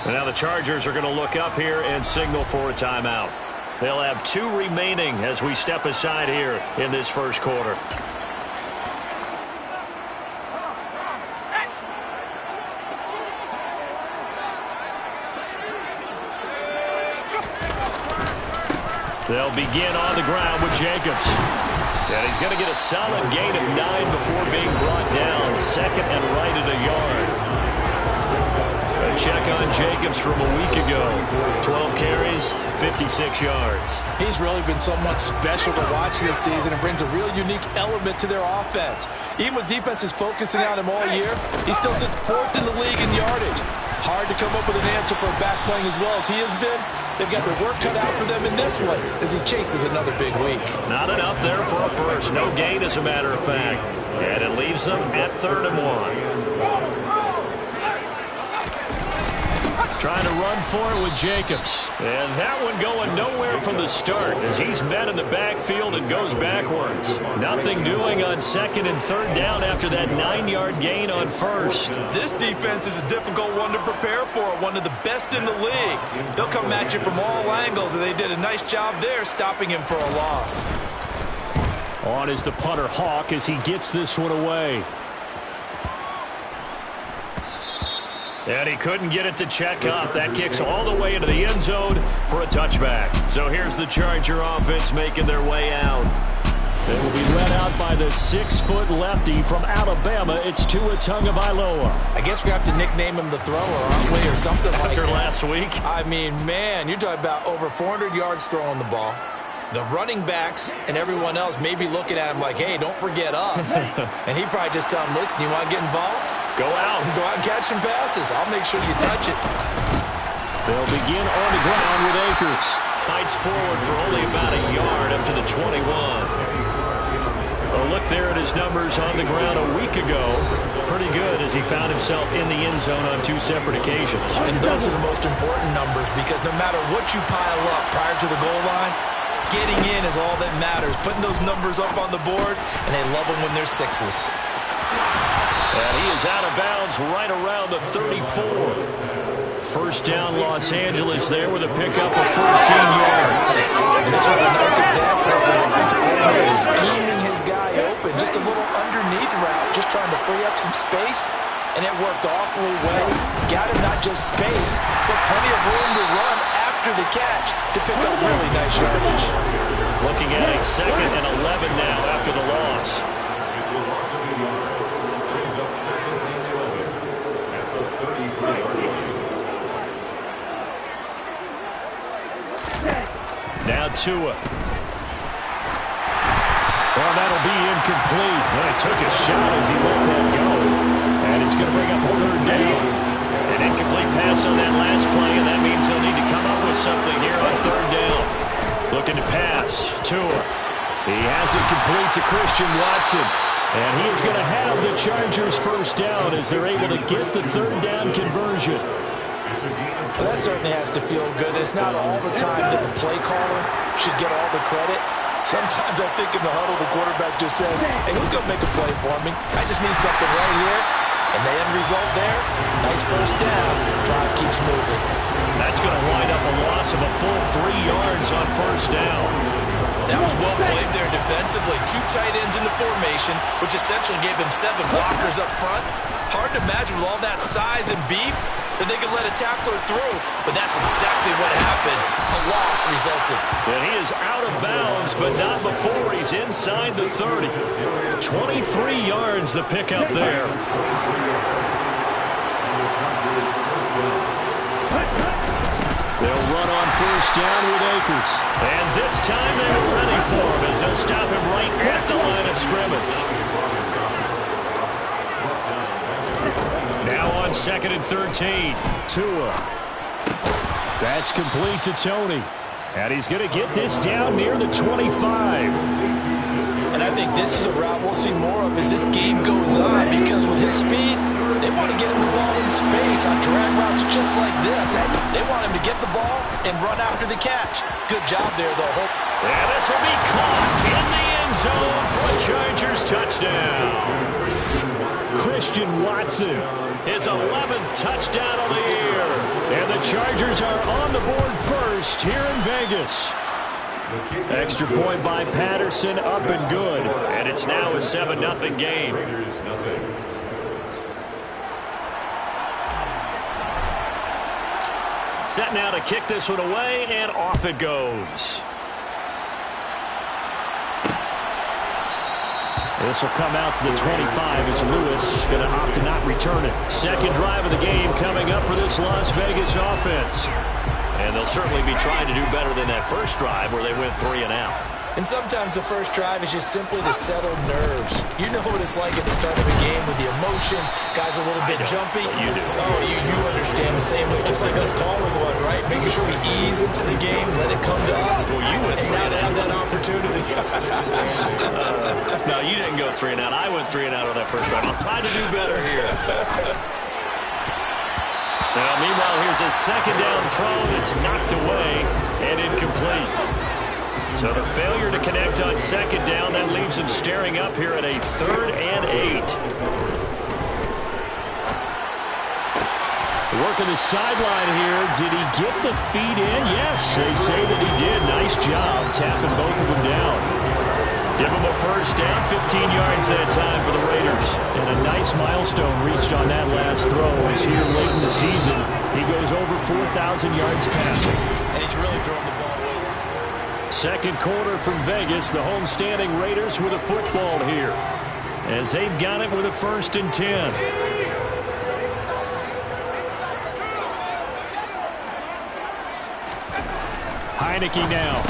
And now the Chargers are going to look up here and signal for a timeout. They'll have 2 remaining as we step aside here in this first quarter. They'll begin on the ground with Jacobs. And he's going to get a solid gain of 9 before being brought down. Second and right at a yard. A check on Jacobs from a week ago. 12 carries, 56 yards. He's really been somewhat special to watch this season and brings a real unique element to their offense. Even with defenses focusing on him all year, he still sits 4th in the league in yardage. Hard to come up with an answer for a back playing as well as he has been. They've got their work cut out for them in this one as he chases another big week. Not enough there for a first. No gain, as a matter of fact. And it leaves them at 3rd and 1. Trying to run for it with Jacobs. And that one going nowhere from the start as he's met in the backfield and goes backwards. Nothing doing on 2nd and 3rd down after that 9-yard gain on 1st. This defense is a difficult one to prepare for, one of the best in the league. They'll come at you from all angles, and they did a nice job there stopping him for a loss. On is the punter Hawk as he gets this one away. And he couldn't get it to check up. That kicks all the way into the end zone for a touchback. So here's the Charger offense making their way out. They will be led out by the 6-foot lefty from Alabama. It's Tua Tagovailoa. I guess we have to nickname him the thrower, aren't we, or something like that. After last week? I mean, man, you're talking about over 400 yards throwing the ball. The running backs and everyone else may be looking at him like, hey, don't forget us. And he'd probably just tell him, listen, you want to get involved? Go out. Go out and catch some passes. I'll make sure you touch it. They'll begin on the ground with Akers. Fights forward for only about a yard up to the 21. A look there at his numbers on the ground a week ago. Pretty good as he found himself in the end zone on 2 separate occasions. And those are the most important numbers because no matter what you pile up prior to the goal line, getting in is all that matters. Putting those numbers up on the board, and they love them when they're 6s. And he is out of bounds right around the 34. First down Los Angeles there with a pickup of 14 yards. And this was a nice example of the offensive coordinator scheming his guy open. Just a little underneath route, just trying to free up some space. And it worked awfully well. Got him not just space, but plenty of room to run after the catch to pick up really nice yardage. Looking at a 2nd and 11 now after the loss. Now Tua. Well, that'll be incomplete. Well, he took a shot as he let that go. And it's going to bring up a 3rd down. An incomplete pass on that last play, and that means they'll need to come up with something here on 3rd down. Looking to pass. Tua. He has it complete to Christian Watson. And he is going to have the Chargers first down as they're able to get the 3rd down conversion. Well, that certainly has to feel good. It's not all the time that the play caller should get all the credit. Sometimes I think in the huddle, the quarterback just says, hey, who's going to make a play for me? I just need something right here. And the end result there, nice first down. Drive keeps moving. That's going to wind up a loss of a full 3 yards on first down. That was well played there defensively. 2 tight ends in the formation, which essentially gave them 7 blockers up front. Hard to imagine with all that size and beef that they could let a tackler through, but that's exactly what happened. A loss resulted. And he is out of bounds, but not before he's inside the 30. 23 yards the pickup there. They'll run on first down with Akers. And this time they were ready for him as they'll stop him right at the line of scrimmage. Now on 2nd and 13. Tua. That's complete to Tony. And he's going to get this down near the 25. And I think this is a route we'll see more of as this game goes on, because with his speed, they want to get him the ball in space on drag routes just like this. They want him to get the ball and run after the catch. Good job there, though. And this will be caught in the end zone for a Chargers touchdown. Christian Watson, his 11th touchdown of the year. And the Chargers are on the board first here in Vegas. Extra point by Patterson, up and good. And it's now a 7-0 game. Set now to kick this one away, and off it goes. This will come out to the 25 as Lewis going to opt to not return it. Second drive of the game coming up for this Las Vegas offense. And they'll certainly be trying to do better than that first drive where they went 3 and out. And sometimes the first drive is just simply to settle nerves. You know what it's like at the start of a game with the emotion. Guys a little bit jumpy. You do. Oh, you understand the same way. Just like us calling one, right? Making sure we ease into the game, let it come to us. Well, you went 3 and out. Have that opportunity. No, you didn't go 3 and out. I went 3 and out on that first drive. I'll try to do better here. Now, meanwhile, here's a second down throw that's knocked away and incomplete. So the failure to connect on second down, that leaves him staring up here at a 3rd and 8. Working the sideline here. Did he get the feet in? Yes, they say that he did. Nice job tapping both of them down. Give him a first down, 15 yards that time for the Raiders. And a nice milestone reached on that last throw as here late in the season, he goes over 4,000 yards passing. And he's really throwing the ball well. Second quarter from Vegas, the homestanding Raiders with a football here as they've got it with a 1st and 10. Heineke now.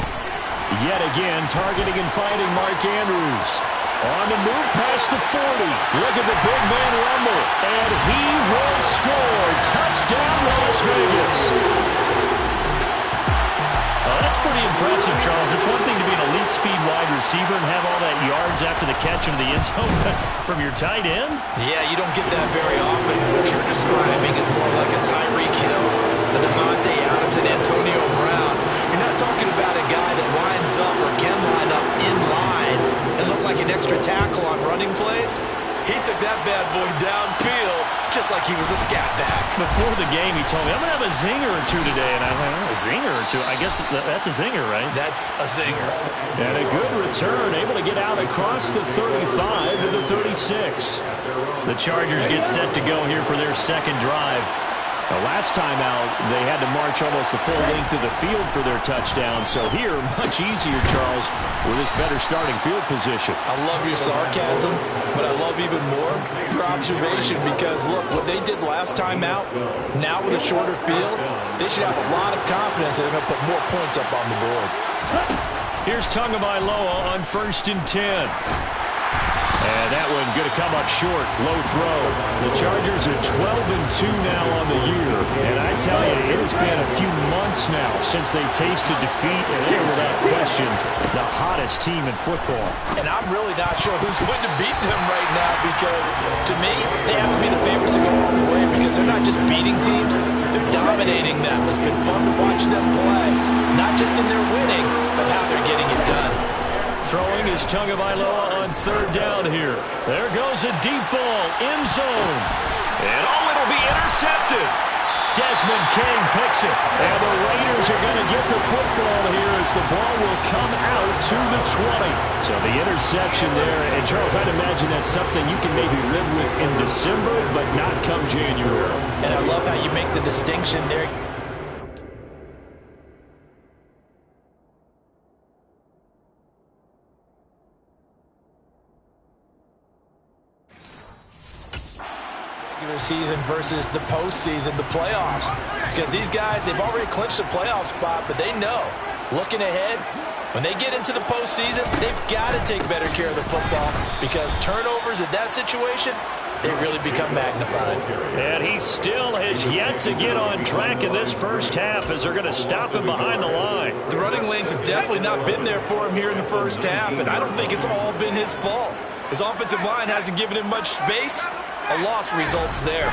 Yet again, targeting and finding Mark Andrews. On the move past the 40. Look at the big man rumble. And he will score. Touchdown, Las Vegas. That's pretty impressive, Charles. It's one thing to be an elite speed wide receiver and have all that yards after the catch into the end zone from your tight end. Yeah, you don't get that very often. What you're describing is more like a Tyreek Hill, a Devontae Adams, and Antonio Brown. You're not talking about a guy that lines up or can line up in line and look like an extra tackle on running plays. He took that bad boy downfield just like he was a scat back. Before the game, he told me, I'm going to have a zinger or two today. And I'm like, oh, a zinger or two? I guess that's a zinger, right? That's a zinger. And a good return, able to get out across the 35 to the 36. The Chargers get set to go here for their second drive. The last time out, they had to march almost the full length of the field for their touchdown. So here, much easier, Charles, with this better starting field position. I love your sarcasm, but I love even more your observation because, look, what they did last time out, now with a shorter field, they should have a lot of confidence that they're going to put more points up on the board. Here's Tagovailoa on 1st and 10. And that one going to come up short. Low throw. The Chargers are 12-2 now on the year. And I tell you, it has been a few months now since they've tasted defeat. And they are, without question, the hottest team in football. And I'm really not sure who's going to beat them right now because, to me, they have to be the favorites to go all the way because they're not just beating teams, they're dominating them. It's been fun to watch them play. Not just in their winning, but how they're getting it done. Throwing is Tagovailoa on 3rd down here. There goes a deep ball, end zone. And it'll be intercepted. Desmond King picks it. And the Raiders are going to get the football here as the ball will come out to the 20. So the interception there. And Charles, I'd imagine that's something you can maybe live with in December, but not come January. And I love how you make the distinction there. Season versus the postseason, the playoffs. Because these guys, they've already clinched a playoff spot, but they know, looking ahead, when they get into the postseason, they've got to take better care of the football because turnovers in that situation, they really become magnified. And he still has yet to get on track in this first half as they're going to stop him behind the line. The running lanes have definitely not been there for him here in the first half, and I don't think it's all been his fault. His offensive line hasn't given him much space. A loss results there.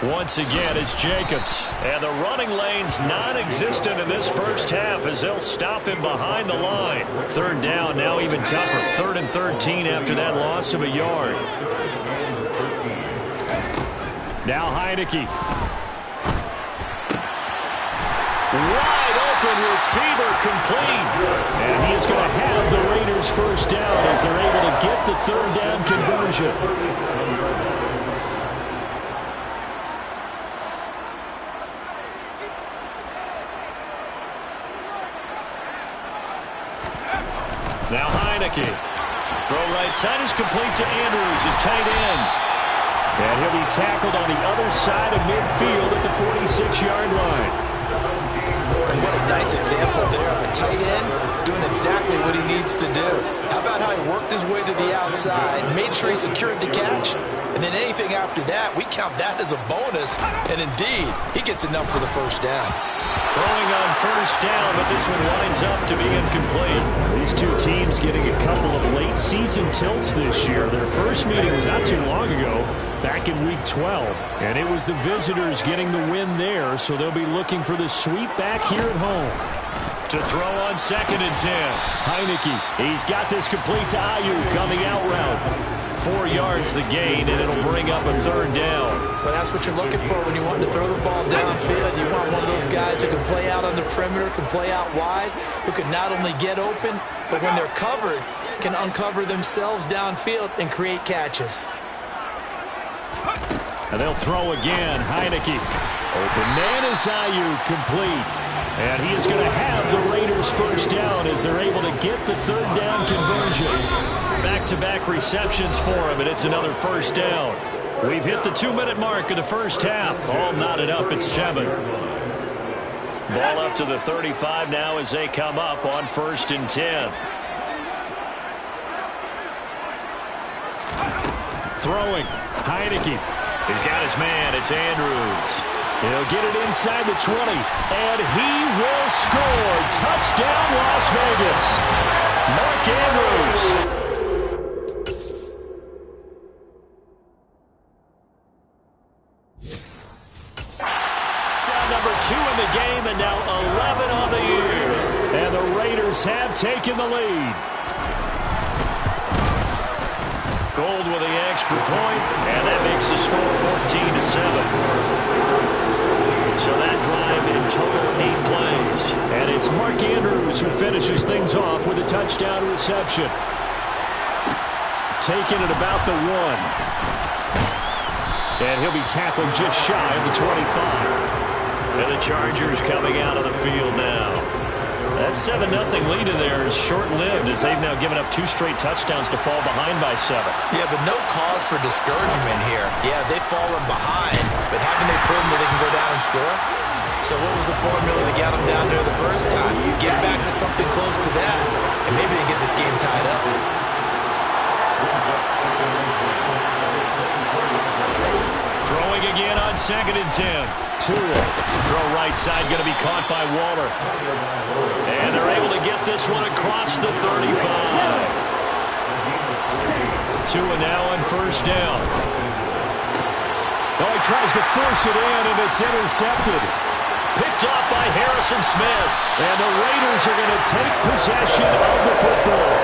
Once again, it's Jacobs. And the running lane's non-existent in this first half as they'll stop him behind the line. 3rd down, now even tougher. 3rd and 13 after that loss of a yard. Now Heineke. Wide open receiver complete. And he is going to have the Raiders first down as they're able to get the third down conversion. Now Heineke. Throw right side is complete to Andrews, his tight end. And he'll be tackled on the other side of midfield at the 46-yard line. And what a nice example there of a tight end doing exactly what he needs to do. How about how he worked his way to the outside, made sure he secured the catch, and then anything after that, we count that as a bonus. And indeed, he gets enough for the first down. Throwing on first down, but this one winds up to be incomplete. These two teams getting a couple of late season tilts this year. Their first meeting was not too long ago, back in week 12. And it was the visitors getting the win there, so they'll be looking for the sweep back here at home. To throw on 2nd and 10. Heineke, he's got this complete to Ayuk on the out route. 4 yards the gain, and it'll bring up a third down. Well, that's what you're looking for when you want to throw the ball downfield. You want one of those guys who can play out on the perimeter, can play out wide, who can not only get open, but when they're covered, can uncover themselves downfield and create catches. And they'll throw again. Heineke. Open man is Ayuk, complete. And he is going to have the Raiders first down as they're able to get the third down conversion. Back-to-back receptions for him, and it's another first down. We've hit the 2-minute mark of the first half. All knotted up at 7. Ball up to the 35 now as they come up on 1st and 10. Throwing. Heineke. He's got his man. It's Andrews. He'll get it inside the 20, and he will score. Touchdown, Las Vegas. Mark Andrews. Touchdown number 2 in the game, and now 11 on the year. And the Raiders have taken the lead. Gold with the extra point, and that makes the score 14-7. So that drive in total 8 plays. And it's Mark Andrews who finishes things off with a touchdown reception. Taking it about the 1. And he'll be tackled just shy of the 25. And the Chargers coming out of the field now. That 7-0 lead in there is short-lived as they've now given up 2 straight touchdowns to fall behind by 7. Yeah, but no cause for discouragement here. Yeah, they've fallen behind, but haven't they proven that they can go down and score? So what was the formula that got them down there the first time? Get back to something close to that, and maybe they get this game tied up. Throwing again on 2nd and 10. Tool. Throw right side, going to be caught by Waller. And they're able to get this one across the 35. Tua now on first down. Oh, he tries to force it in, and it's intercepted. Picked off by Harrison Smith. And the Raiders are going to take possession of the football.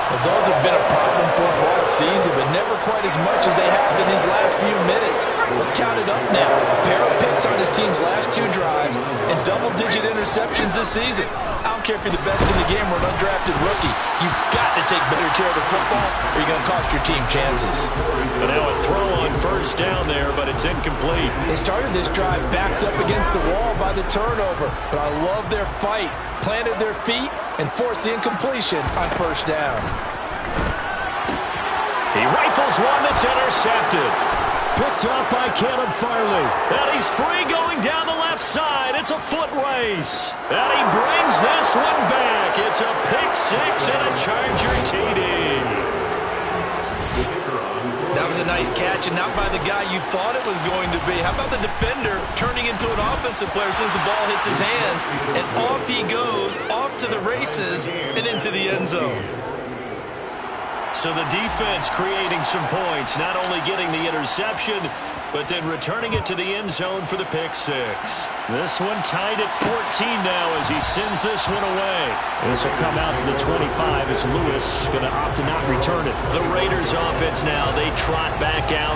Well, those have been a problem for him all season, but never quite as much as they have in these last few minutes. Let's count it up now. A pair of picks on his team's last 2 drives and double-digit interceptions this season. I don't care if you're the best in the game or an undrafted rookie. You've got to take better care of the football or you're going to cost your team chances. But now a throw on first down there, but it's incomplete. They started this drive backed up against the wall by the turnover, but I love their fight. Planted their feet and forced the incompletion on first down. He rifles one that's intercepted. Picked off by Caleb Farley. And he's free going down the left side. It's a foot race. And he brings this one back. It's a pick 6 and a Charger TD. That was a nice catch, and not by the guy you thought it was going to be. How about the defender turning into an offensive player as soon as the ball hits his hands, and off he goes, off to the races, and into the end zone. So the defense creating some points, not only getting the interception, but then returning it to the end zone for the pick 6. This one tied at 14 now as he sends this one away. This will come out to the 25 as Lewis going to opt to not return it. The Raiders offense now, they trot back out.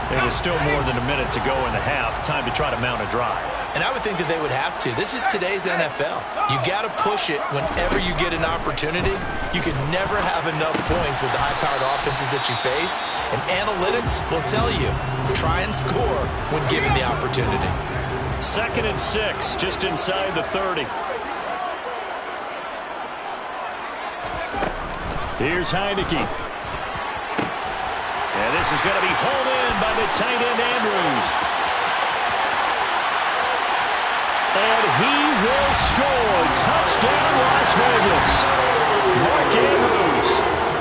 It was still more than a minute to go in the half. Time to try to mount a drive. And I would think that they would have to. This is today's NFL. You got to push it whenever you get an opportunity. You can never have enough points with the high-powered offenses that you face. And analytics will tell you, try and score when given the opportunity. 2nd and 6, just inside the 30. Here's Heineke. And this is going to be hauled in by the tight end, Andrews. And he will score. Touchdown, Las Vegas. Mark Andrews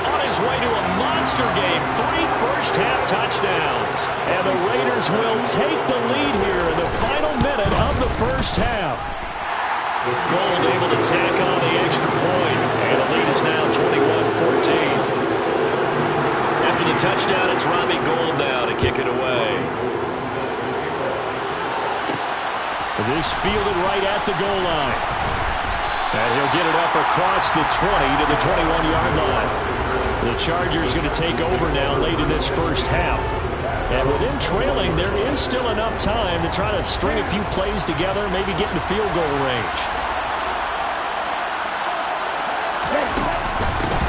on his way to a monster game. 3 first-half touchdowns. And the Raiders will take the lead here in the final minute of the first half. Gold able to tack on the extra point. And the lead is now 21-14. After the touchdown, it's Robbie Gould now to kick it away. This fielded right at the goal line. And he'll get it up across the 20 to the 21-yard line. The Chargers going to take over now late in this first half. And with him trailing, there is still enough time to try to string a few plays together, maybe get into field goal range.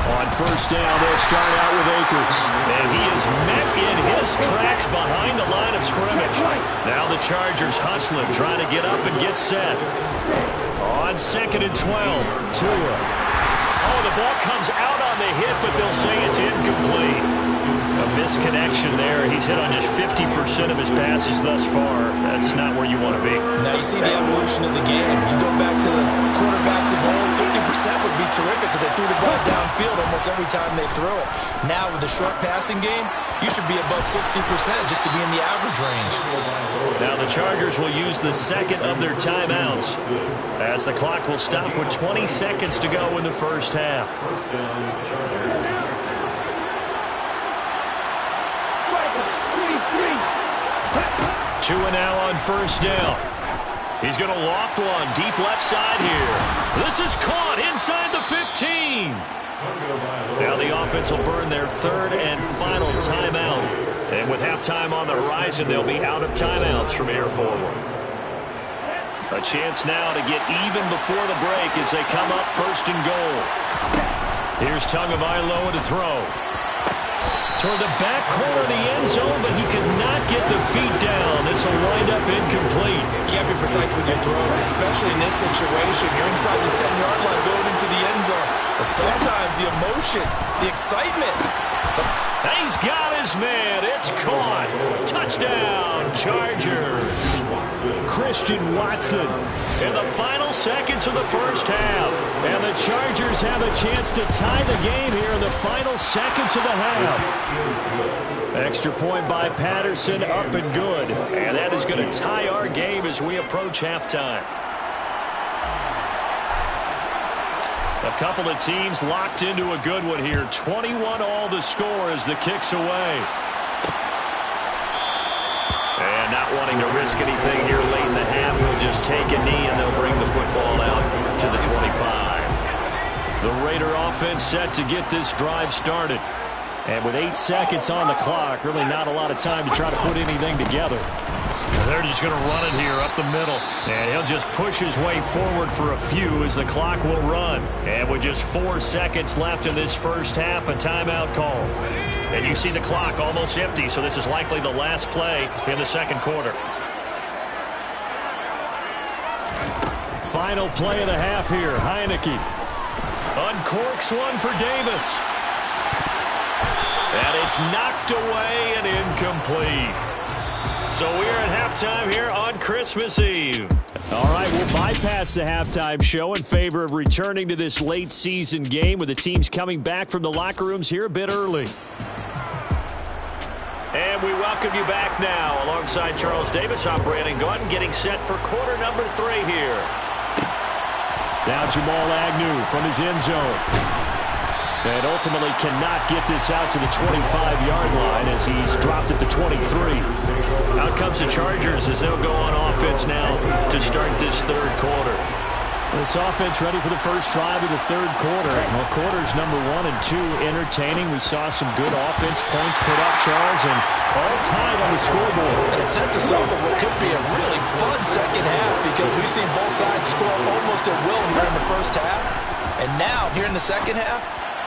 On first down, they'll start out with Akers. And he is met in his tracks behind the line of scrimmage. Now the Chargers hustling, trying to get up and get set. On 2nd and 12, Tua. Oh, the ball comes out on the hit, but they'll say it's incomplete. A misconnection there. He's hit on just 50% of his passes thus far. That's not where you want to be. Now you see the evolution of the game. You go back to the quarterbacks of old, 50% would be terrific because they threw the ball downfield almost every time they threw it. Now with the short passing game, you should be above 60% just to be in the average range. Now the Chargers will use the second of their timeouts as the clock will stop with 20 seconds to go in the first half. 2 now on first down. He's going to loft one deep left side here. This is caught inside the 15. Now the offense will burn their 3rd and final timeout. And with halftime on the horizon, they'll be out of timeouts from here forward. A chance now to get even before the break as they come up 1st and goal. Here's Tagovailoa to throw. Toward the back corner of the end zone, but he could not get the feet down. This will wind up incomplete. You got to be precise with your throws, especially in this situation. You're inside the 10-yard line going into the end zone. But sometimes the emotion, the excitement. He's got his man. It's caught. Touchdown, Chargers. Christian Watson in the final seconds of the first half. And the Chargers have a chance to tie the game here in the final seconds of the half. Extra point by Patterson, up and good. And that is going to tie our game as we approach halftime. A couple of teams locked into a good one here. 21 all the score as the kick's away. And not wanting to risk anything here late in the half, he'll just take a knee and they'll bring the football out to the 25. The Raider offense set to get this drive started. And with 8 seconds on the clock, really not a lot of time to try to put anything together. They're just going to run it here up the middle. And he'll just push his way forward for a few as the clock will run. And with just 4 seconds left in this first half, a timeout call. And you see the clock almost empty, so this is likely the last play in the second quarter. Final play of the half here. Heineke uncorks one for Davis. And it's knocked away and incomplete. So we're at halftime here on Christmas Eve. All right, we'll bypass the halftime show in favor of returning to this late season game with the teams coming back from the locker rooms here a bit early. And we welcome you back now alongside Charles Davis. I'm Brandon Gaudin getting set for quarter number 3 here. Now Jamal Agnew from his end zone. And ultimately cannot get this out to the 25-yard line as he's dropped at the 23. Out comes the Chargers as they'll go on offense now to start this third quarter. This offense ready for the first drive of the third quarter. Well, quarters number 1 and 2 entertaining. We saw some good offense points put up, Charles, and all tied on the scoreboard. And it sets us up for what could be a really fun second half because we've seen both sides score almost at will here in the first half. And now, here in the second half,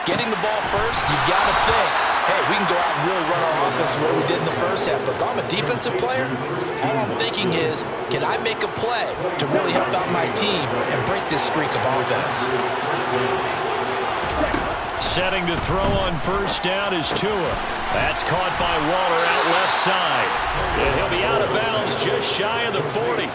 getting the ball first, you've got to think, hey, we can go out and really run our offense the way we did in the first half. But if I'm a defensive player, all I'm thinking is, can I make a play to really help out my team and break this streak of offense? Setting to throw on first down is Tua. That's caught by Waller out left side. And he'll be out of bounds just shy of the 40.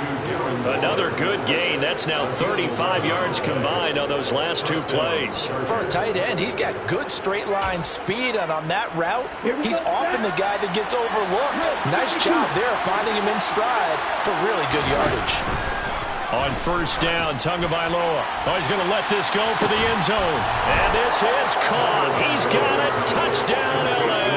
Another good gain. That's now 35 yards combined on those last 2 plays. For a tight end, he's got good straight line speed, and on that route, he's often the guy that gets overlooked. Nice job there finding him in stride for really good yardage. On first down, Tagovailoa. Oh, he's going to let this go for the end zone. And this is caught. He's got it. Touchdown, L.A.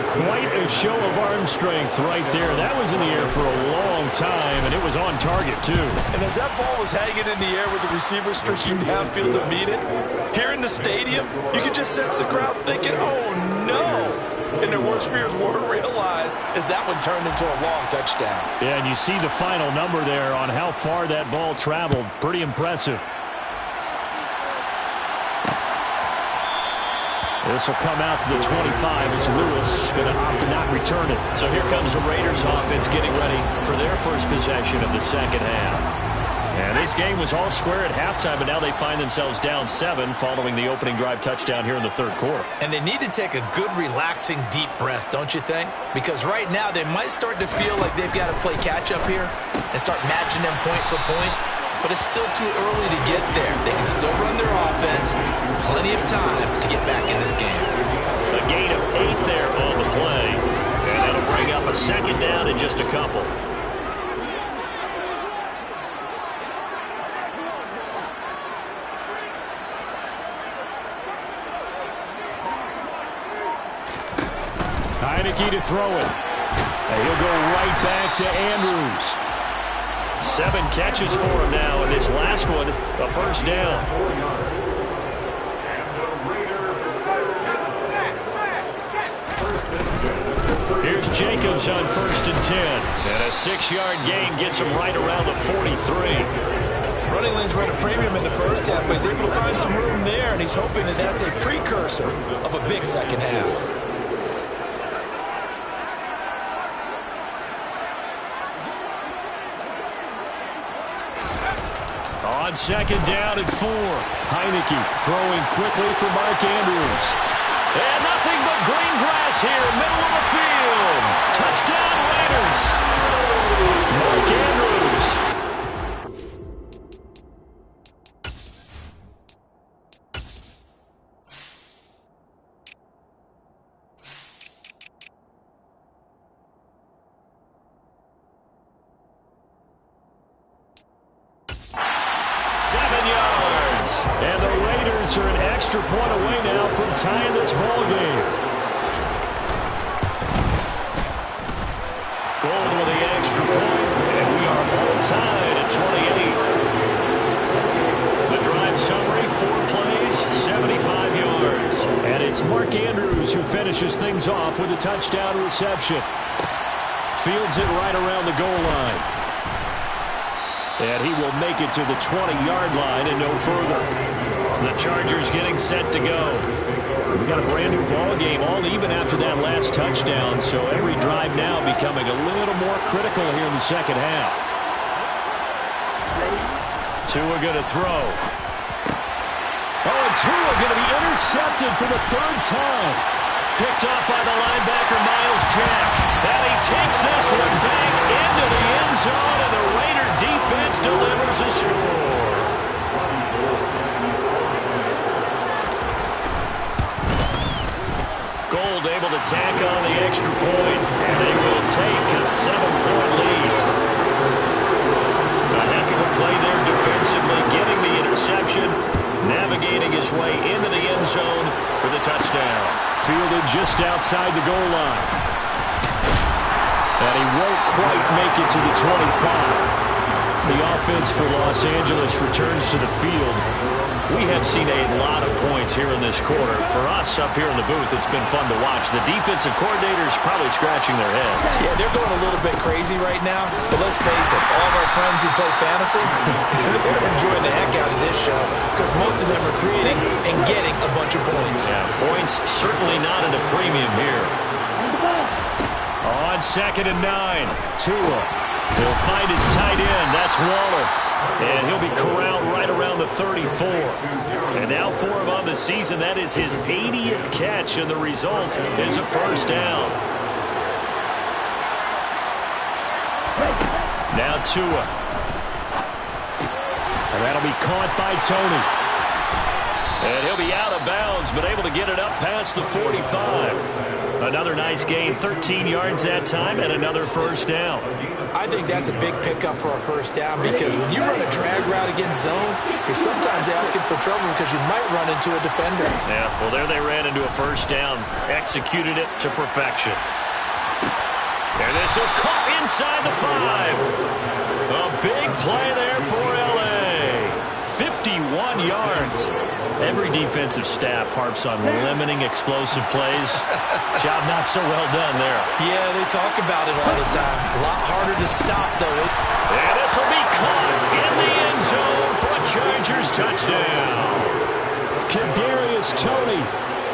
Quite a show of arm strength right there. That was in the air for a long time, and it was on target, too. And as that ball was hanging in the air with the receiver streaking downfield to meet it, here in the stadium, you could just sense the crowd thinking, oh, no. And their worst fears weren't realized as that one turned into a long touchdown. Yeah, and you see the final number there on how far that ball traveled. Pretty impressive. This will come out to the 25 as Lewis going to opt to not return it. So here comes the Raiders offense getting ready for their first possession of the second half. And this game was all square at halftime, but now they find themselves down 7 following the opening drive touchdown here in the third quarter. And they need to take a good, relaxing, deep breath, don't you think? Because right now they might start to feel like they've got to play catch-up here and start matching them point for point. But it's still too early to get there. They can still run their offense. Plenty of time to get back in this game. A gain of 8 there on the play. And that'll bring up a second down in just a couple. Heineke to throw it. And he'll go right back to Andrews. 7 catches for him now, and this last one, a first down. Here's Jacobs on 1st and 10. And a 6-yard gain gets him right around the 43. Running lanes were at a premium in the first half, but he's able to find some room there, and he's hoping that that's a precursor of a big second half. On second down and 4. Heineke throwing quickly for Mark Andrews. And nothing but green grass here, middle of the field. Touchdown Raiders. Mark Andrews. Are an extra point away now from tying this ball game. Gold with the extra point, and we are all tied at 28. The drive summary, 4 plays, 75 yards. And it's Mark Andrews who finishes things off with a touchdown reception. Fields it right around the goal line. And he will make it to the 20-yard line and no further. The Chargers getting set to go. We got a brand new ball game, all even after that last touchdown, so every drive now becoming a little more critical here in the second half. Tua going to throw. Oh, and Tua going to be intercepted for the 3rd time. Picked off by the linebacker, Miles Jack. And he takes this one back into the end zone, and the Raider defense delivers a score. Gold able to tack on the extra point, and they will take a 7-point lead. A heck of a play there defensively, getting the interception, navigating his way into the end zone for the touchdown. Fielded just outside the goal line. And he won't quite make it to the 25. The offense for Los Angeles returns to the field. We have seen a lot of points here in this quarter. For us up here in the booth, it's been fun to watch. The defensive coordinators probably scratching their heads. Yeah, they're going a little bit crazy right now. But let's face it, all of our friends who play fantasy, they're enjoying the heck out of this show because most of them are creating and getting a bunch of points. Yeah, points certainly not at a premium here. On 2nd and 9, Tua. He'll find his tight end. That's Waller. And he'll be corralled right around the 34. And now for him on the season, that is his 80th catch, and the result is a first down. Now Tua. And that'll be caught by Tony. And he'll be out of bounds, but able to get it up past the 45. Another nice gain, 13 yards that time, and another first down. I think that's a big pickup for a first down because when you run a drag route against zone, you're sometimes asking for trouble because you might run into a defender. Yeah, well, there they ran into a first down, executed it to perfection. And this is caught inside the 5. A big play there for L.A. 51 yards. Every defensive staff harps on limiting explosive plays. Job not so well done there. Yeah, they talk about it all the time. A lot harder to stop, though. And this will be caught in the end zone for a Chargers touchdown. Kadarius Toney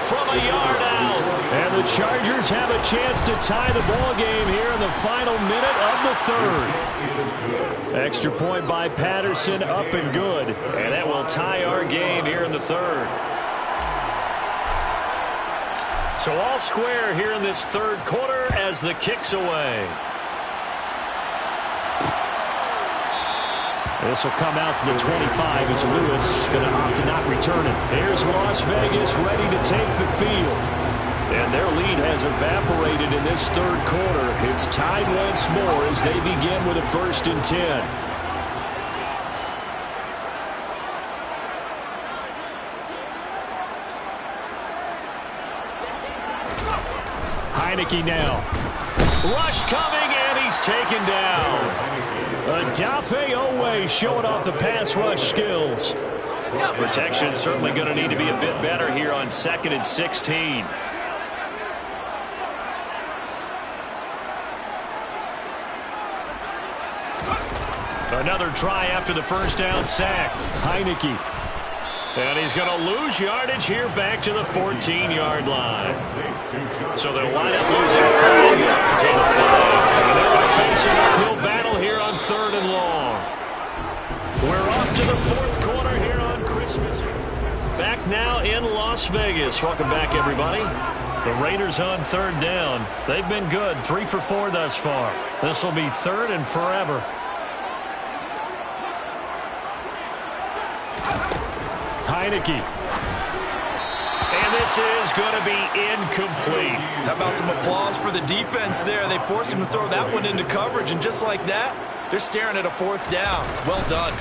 from a yard out. And the Chargers have a chance to tie the ball game here in the final minute of the 3rd. Extra point by Patterson, up and good. And that will tie our game here in the 3rd. So all square here in this 3rd quarter as the kick's away. This will come out to the 25 as Lewis going to opt to not return it. Here's Las Vegas ready to take the field. And their lead has evaporated in this 3rd quarter. It's tied once more as they begin with a 1st and 10. Heineke now. Rush coming, and he's taken down. Odafe Oweh showing off the pass rush skills. Protection certainly going to need to be a bit better here on 2nd and 16. Another try after the first down sack. Heineke. And he's going to lose yardage here back to the 14-yard line. So they'll wind up losing 5 yards on the play. And they're going to face an uphill battle here on 3rd and long. We're off to the 4th quarter here on Christmas. Back now in Las Vegas. Welcome back, everybody. The Raiders on 3rd down. They've been good, 3 for 4 thus far. This will be 3rd and forever. Heineke. And this is going to be incomplete. How about some applause for the defense there? They forced him to throw that one into coverage, and just like that, they're staring at a 4th down. Well done.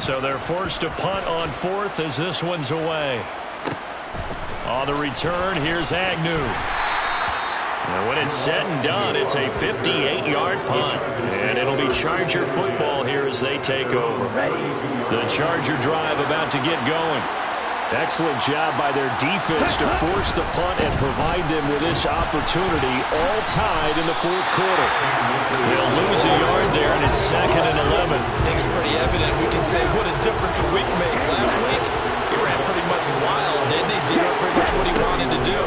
So they're forced to punt on 4th as this one's away. On the return, here's Agnew. And when it's said and done, it's a 58-yard punt. And it'll be Charger football here as they take over. The Charger drive about to get going. Excellent job by their defense to force the punt and provide them with this opportunity, all tied in the 4th quarter. They'll lose a yard there, and it's 2nd and 11. I think it's pretty evident. We can say what a difference a week makes. Last week, he ran pretty much wild, didn't he? Did pretty much what he wanted to do.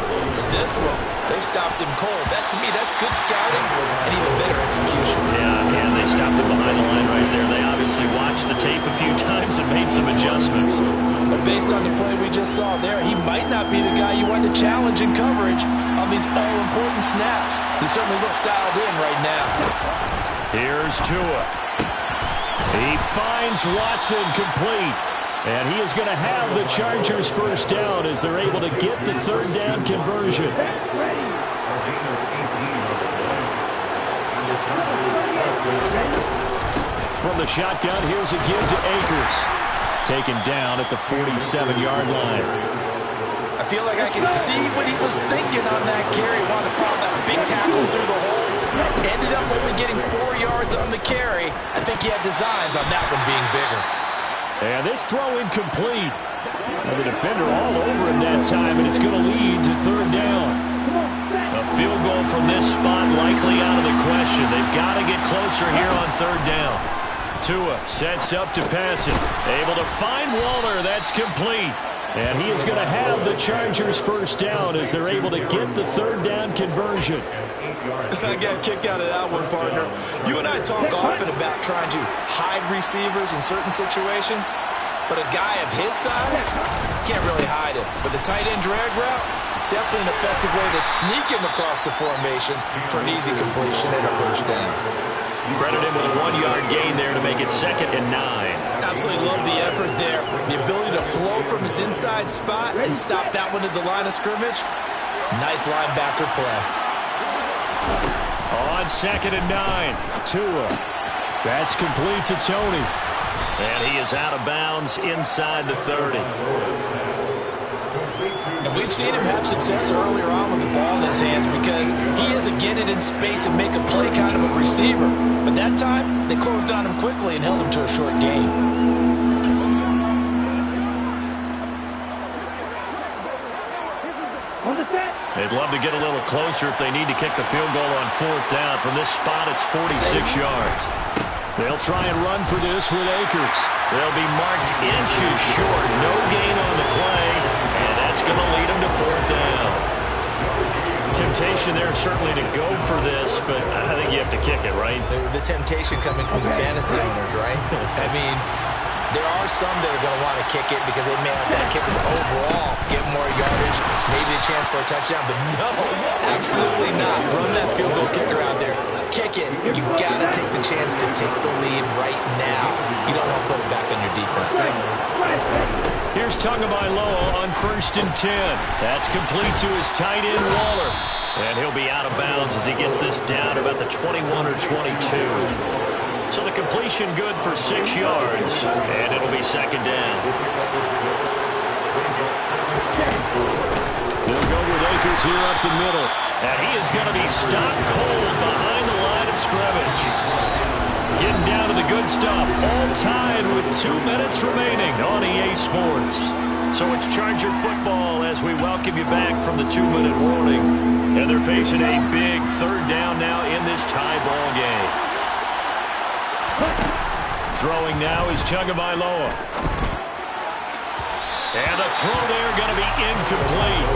This one, they stopped him cold. That, to me, that's good scouting and even better execution. Yeah, and they stopped him behind the line right there. They obviously watched the tape a few times and made some adjustments. But based on the play we just saw there, he might not be the guy you want to challenge in coverage on these all-important snaps. He certainly looks dialed in right now. Here's Tua. He finds Watson complete. And he is going to have the Chargers first down as they're able to get the 3rd down conversion. From the shotgun, here's a give to Akers. Taken down at the 47-yard line. I feel like I can see what he was thinking on that carry. Wanted to follow that big tackle through the hole. Ended up only getting 4 yards on the carry. I think he had designs on that one being bigger. And this throw incomplete. And the defender all over him that time, and it's going to lead to third down. A field goal from this spot likely out of the question. They've got to get closer here on third down. Tua sets up to pass it. Able to find Waller. That's complete. And he is going to have the Chargers first down as they're able to get the third down conversion. I got a kick out of that one, partner. You and I talk often about trying to hide receivers in certain situations, but a guy of his size can't really hide him. But the tight end drag route, definitely an effective way to sneak him across the formation for an easy completion and a first down. Credit him with a 1-yard gain there to make it 2nd and 9. Absolutely love the effort there. The ability to flow from his inside spot and stop that one at the line of scrimmage. Nice linebacker play. On 2nd and 9, Tua. That's complete to Tony. And he is out of bounds inside the 30. And we've seen him have success earlier on with the ball in his hands because he is a get it in space and make a play kind of a receiver. But that time, they closed on him quickly and held him to a short gain. They'd love to get a little closer if they need to kick the field goal on 4th down. From this spot, it's 46 yards. They'll try and run for this with Akers. They'll be marked inches short. No gain on the play, and that's going to lead them to 4th down. Temptation there certainly to go for this, but I think you have to kick it, right? The temptation coming from the fantasy owners, right? I mean, there are some that are going to want to kick it because they may have that kicker overall, get more yardage, maybe a chance for a touchdown. But no, absolutely not. Run that field goal kicker out there. Kick it. You got to take the chance to take the lead right now. You don't want to put it back on your defense. Here's Tagovailoa on 1st and 10. That's complete to his tight end, Waller. And he'll be out of bounds as he gets this down about the 21 or 22. So the completion good for 6 yards, and it'll be 2nd down. They'll go with Akers here up the middle, and he is going to be stopped cold behind the line of scrimmage. Getting down to the good stuff, all tied with 2 minutes remaining on EA Sports. So it's Charger football as we welcome you back from the 2-minute warning. And they're facing a big 3rd down now in this tie ball game. Throwing now is Tagovailoa. And a throw there going to be incomplete.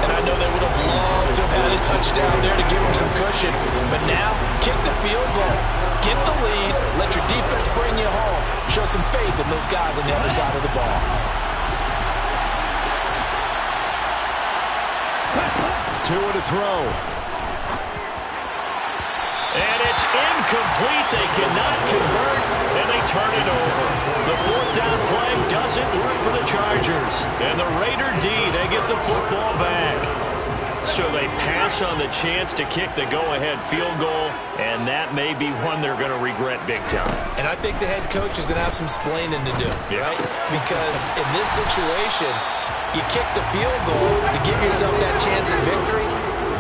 And I know they would have loved to have had a touchdown there to give them some cushion. But now, kick the field goal. Get the lead. Let your defense bring you home. Show some faith in those guys on the other side of the ball. Tua to throw. And it's incomplete. They cannot convert, and they turn it over. The 4th down play doesn't work for the Chargers. And the Raider D, they get the football back. So they pass on the chance to kick the go-ahead field goal, and that may be one they're going to regret big time. And I think the head coach is going to have some splaining to do, right? Because in this situation, you kick the field goal to give yourself that chance at victory.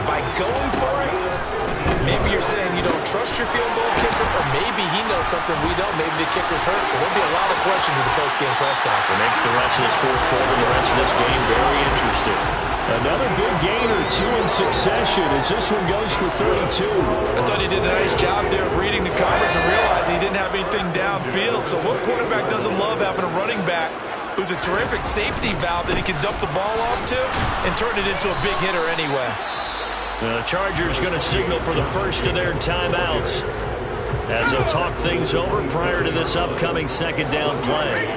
By going for it, maybe you're saying you don't trust your field goal kicker, or maybe he knows something we don't. Maybe the kicker's hurt. So there'll be a lot of questions in the post-game press conference. Makes the rest of this 4th quarter, the rest of this game very interesting. Another big gain or 2 in succession as this one goes for 32. I thought he did a nice job there of reading the coverage and realizing he didn't have anything downfield. So what quarterback doesn't love having a running back who's a terrific safety valve that he can dump the ball off to and turn it into a big hitter anyway? The Chargers going to signal for the first of their timeouts as they'll talk things over prior to this upcoming 2nd down play.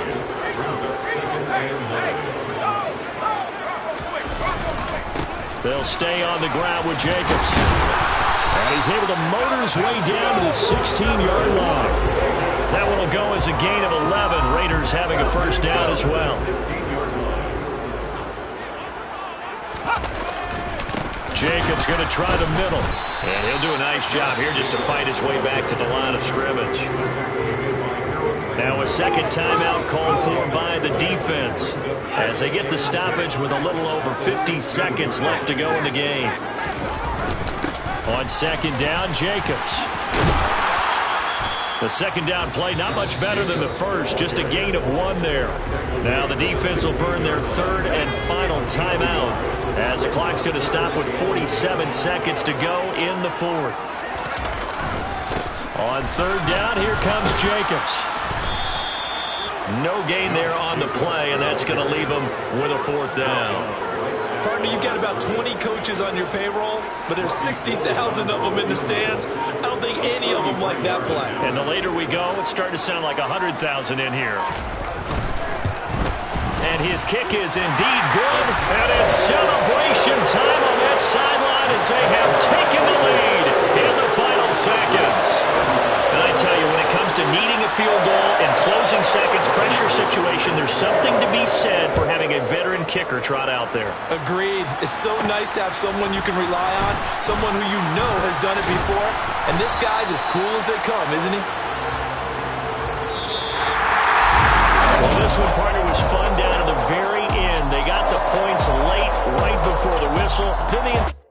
They'll stay on the ground with Jacobs. And he's able to motor his way down to the 16-yard line. That one will go as a gain of 11. Raiders having a first down as well. Jacobs going to try the middle. And he'll do a nice job here just to fight his way back to the line of scrimmage. Now a 2nd timeout called for by the defense as they get the stoppage with a little over 50 seconds left to go in the game. On 2nd down, Jacobs. The second down play, not much better than the first, just a gain of 1 there. Now the defense will burn their third and final timeout as the clock's going to stop with 47 seconds to go in the fourth. On third down, here comes Jacobs. No gain there on the play, and that's going to leave him with a fourth down. Partner, you've got about 20 coaches on your payroll, but there's 60,000 of them in the stands. I don't think any of them like that play. And the later we go, it's starting to sound like 100,000 in here. And his kick is indeed good, and it's celebration time on that sideline as they have taken the lead in the final seconds. And I tell you, when it comes to needing a field goal in closing seconds, pressure situation, there's something to be said for having a veteran kicker trot out there. Agreed. It's so nice to have someone you can rely on, someone who you know has done it before. And this guy's as cool as they come, isn't he? Well, this one, partner, was fun down to the very end. They got the points late, right before the whistle. Then the